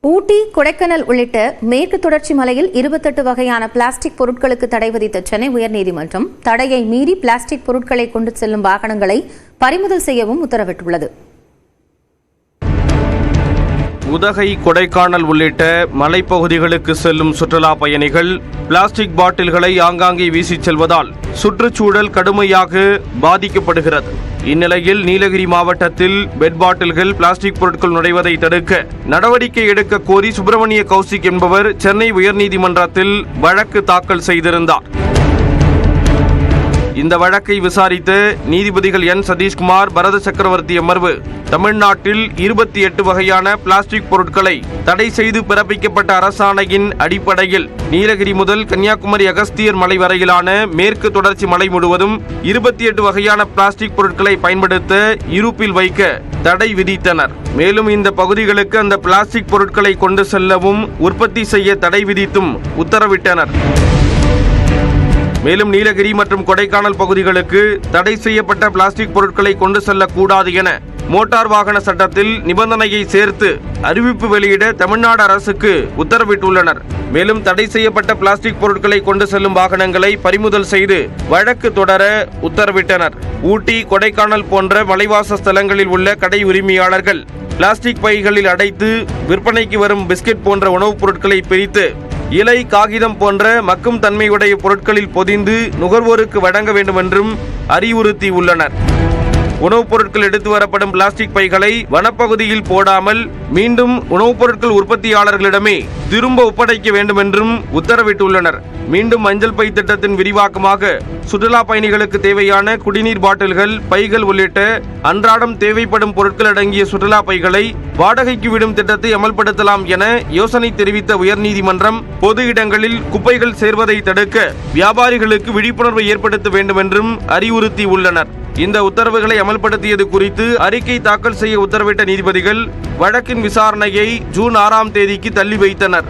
ஊட்டி, கொடைக்கானல் உள்ளிட்ட மேற்கு தொடர்ச்சி மலையில் 28 வகையான பிளாஸ்டிக் பொருட்களுக்கு தடை விதித்த சென்னை உயர்நீதிமன்றம் தடையை மீறி பிளாஸ்டிக் பொருட்களை கொண்டு செல்லும் வாகனங்களை பறிமுதல் செய்யவும் உத்தரவிட்டுள்ளது. உதகை, கொடைக்கானல் உள்ளிட்ட மலைப்பகுதிகளுக்கு செல்லும் சுற்றுலா பயணிகள் பிளாஸ்டிக் பாட்டில்களை ஆங்காங்கே வீசிச் செல்வதால் சுற்றுச்சூழல் கடுமையாக பாதிக்கப்படுகிறது. இந்நிலையில் நீலகிரி மாவட்டத்தில் பெட் பாட்டில்கள், பிளாஸ்டிக் பொருட்கள் நுழைவதை தடுக்க நடவடிக்கை எடுக்க கோரி சுப்பிரமணிய கௌசிக் என்பவர் சென்னை உயர்நீதிமன்றத்தில் வழக்கு தாக்கல் செய்திருந்தார். இந்த வழக்கை விசாரித்த நீதிபதிகள் என். சதீஷ்குமார், பரத சக்கரவர்த்தி அமர்வு தமிழ்நாட்டில் 28 வகையான பிளாஸ்டிக் பொருட்களை தடை செய்து பிறப்பிக்கப்பட்ட அரசாணையின் அடிப்படையில் நீலகிரி முதல் கன்னியாகுமரி அகஸ்தியர் மலை வரையிலான மேற்கு தொடர்ச்சி மலை முழுவதும் 28 வகையான பிளாஸ்டிக் பொருட்களை பயன்படுத்த இருப்பில் வைக்க தடை விதித்தனர். மேலும் இந்த பகுதிகளுக்கு அந்த பிளாஸ்டிக் பொருட்களை கொண்டு செல்லவும் உற்பத்தி செய்ய தடை விதித்தும் உத்தரவிட்டனர். மேலும் நீலகிரி மற்றும் கொடைக்கானல் பகுதிகளுக்கு தடை செய்யப்பட்ட பிளாஸ்டிக் பொருட்களை கொண்டு செல்லக்கூடாது என மோட்டார் வாகன சட்டத்தில் நிபந்தனையை சேர்த்து அறிவிப்பு வெளியிட தமிழ்நாடு அரசுக்கு உத்தரவிட்டுள்ளனர். மேலும் தடை செய்யப்பட்ட பிளாஸ்டிக் பொருட்களை கொண்டு செல்லும் வாகனங்களை பறிமுதல் செய்து வழக்கு தொடர உத்தரவிட்டனர். ஊட்டி, கொடைக்கானல் போன்ற மலைவாச ஸ்தலங்களில் உள்ள கடை உரிமையாளர்கள் பிளாஸ்டிக் பைகளில் அடைத்து விற்பனைக்கு வரும் பிஸ்கட் போன்ற உணவுப் பொருட்களை பிரித்து இலை, காகிதம் போன்ற மக்கும் தன்மையுடைய பொருட்களில் பொதிந்து நுகர்வோருக்கு வழங்க வேண்டும் என்றும் அறிவுறுத்தியுள்ளனர். உணவுப் பொருட்கள் எடுத்து வரப்படும் பிளாஸ்டிக் பைகளை வனப்பகுதியில் போடாமல் மீண்டும் உணவுப் பொருட்கள் உற்பத்தியாளர்களிடமே திரும்ப ஒப்படைக்க வேண்டும் என்றும் உத்தரவிட்டுள்ளனர். மீண்டும் மஞ்சள் பை திட்டத்தின் விரிவாக்கமாக சுற்றுலா பயணிகளுக்கு தேவையான குடிநீர் பாட்டில்கள், பைகள் உள்ளிட்ட அன்றாடம் தேவைப்படும் பொருட்கள் அடங்கிய சுற்றுலா பைகளை வாடகைக்கு விடும் திட்டத்தை அமல்படுத்தலாம் என யோசனை தெரிவித்த உயர்நீதிமன்றம் பொது இடங்களில் குப்பைகள் சேர்வதை தடுக்க வியாபாரிகளுக்கு விழிப்புணர்வை ஏற்படுத்த வேண்டும் என்றும் அறிவுறுத்தியுள்ளனர். இந்த உத்தரவுகளை அமல்படுத்தியது குறித்து அறிக்கை தாக்கல் செய்ய உத்தரவிட்ட நீதிபதிகள் வழக்கின் விசாரணையை ஜூன் 6ஆம் தேதிக்கு தள்ளி வைத்தனர்.